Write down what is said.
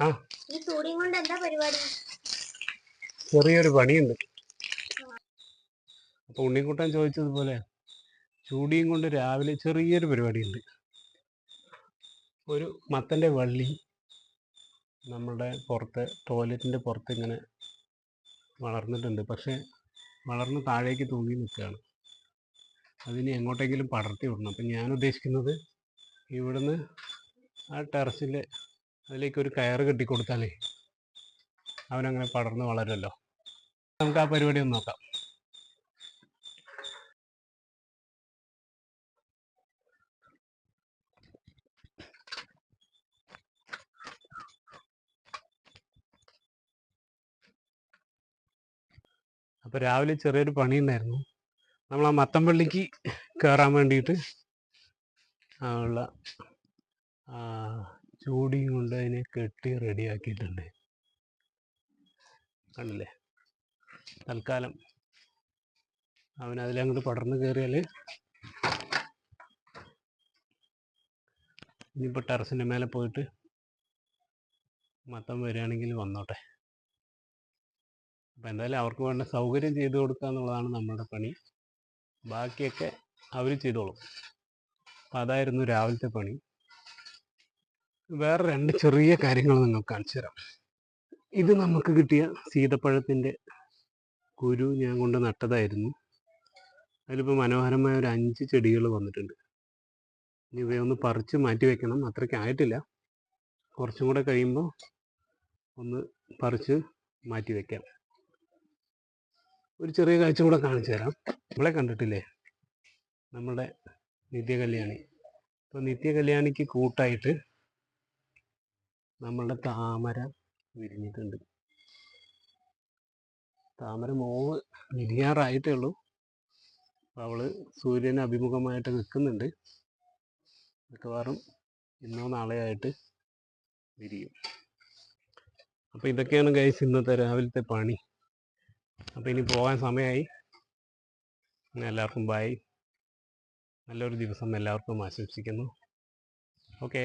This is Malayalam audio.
ആ ഈ ചൂടിയും കൊണ്ട് എന്താ പരിപാടി? ചെറിയൊരു പണിയുണ്ട്. അപ്പോൾ ഉണ്ണിക്കുട്ടൻ ചോദിച്ചതുപോലെ ചൂടിയും കൊണ്ട് രാവിലെ ചെറിയൊരു പരിപാടിയുണ്ട്. ഒരു മത്തൻ്റെ വള്ളി നമ്മുടെ പുറത്ത് ടോയ്ലറ്റിൻ്റെ പുറത്ത് ഇങ്ങനെ വളർന്നിട്ടുണ്ട്. പക്ഷേ വളർന്ന് താഴേക്ക് തൂങ്ങി നിൽക്കുകയാണ്. അതിന് എങ്ങോട്ടെങ്കിലും പടർത്തി വിടണം. അപ്പം ഞാൻ ഉദ്ദേശിക്കുന്നത് ഇവിടുന്ന് ആ ടെറസിൽ അതിലേക്ക് ഒരു കയറ് കെട്ടിക്കൊടുത്താലേ അവനങ്ങനെ പടർന്ന് വളരുമല്ലോ. നമുക്ക് ആ പരിപാടി ഒന്ന് നോക്കാം. അപ്പോൾ രാവിലെ ചെറിയൊരു പണിയുണ്ടായിരുന്നു. നമ്മൾ ആ മത്തംപള്ളിക്ക് കയറാൻ വേണ്ടിയിട്ട് ഉള്ള ചൂടിയും കൊണ്ട് അതിനെ കെട്ടി റെഡിയാക്കിയിട്ടുണ്ട്. കണ്ടില്ലേ? തൽക്കാലം അവൻ അതിലങ്ങോട്ട് പടർന്ന് കയറിയാൽ ഇനിയിപ്പോൾ ടെറസിൻ്റെ മേലെ പോയിട്ട് മത്തം വരികയാണെങ്കിൽ വന്നോട്ടെ. അപ്പോൾ എന്തായാലും അവർക്ക് വേണ്ട സൗകര്യം ചെയ്തു കൊടുക്കുക എന്നുള്ളതാണ് നമ്മുടെ പണി. ബാക്കിയൊക്കെ അവർ ചെയ്തോളും. അപ്പോൾ അതായിരുന്നു രാവിലത്തെ പണി. വേറെ 2 ചെറിയ കാര്യങ്ങൾ നിങ്ങൾക്ക് കാണിച്ചു തരാം. ഇത് നമുക്ക് കിട്ടിയ സീതപ്പഴത്തിൻ്റെ കുരു ഞാൻ കൊണ്ട് നട്ടതായിരുന്നു. അതിലിപ്പോൾ മനോഹരമായ ഒരു 5 ചെടികൾ വന്നിട്ടുണ്ട്. ഇനി ഇവയൊന്ന് പറിച്ച് മാറ്റി വെക്കണം. അത്രയ്ക്ക് ആയിട്ടില്ല. കുറച്ചും കൂടെ കഴിയുമ്പോൾ ഒന്ന് പറിച്ച് മാറ്റി വയ്ക്കാം. ഒരു ചെറിയ കാഴ്ച കൂടെ കാണിച്ചു തരാം. നമ്മളെ കണ്ടിട്ടില്ലേ? നമ്മുടെ നിത്യകല്യാണി. അപ്പോൾ നിത്യകല്യാണിക്ക് കൂട്ടായിട്ട് നമ്മളുടെ താമര വിരിഞ്ഞിട്ടുണ്ട്. താമര മോവ് വിരിയാറായിട്ടേ ഉള്ളൂ. അപ്പോൾ അവൾ സൂര്യന് അഭിമുഖമായിട്ട് നിൽക്കുന്നുണ്ട്. മിക്കവാറും ഇന്നോ നാളെയോ ആയിട്ട് വിരിയും. അപ്പോൾ ഇതൊക്കെയാണ് ഗൈസ് ഇന്നത്തെ രാവിലത്തെ പണി. അപ്പോൾ ഇനി പോകാൻ സമയമായി. എല്ലാവർക്കും ബൈ. നല്ലൊരു ദിവസം എല്ലാവർക്കും ആശംസിക്കുന്നു. ഓക്കേ.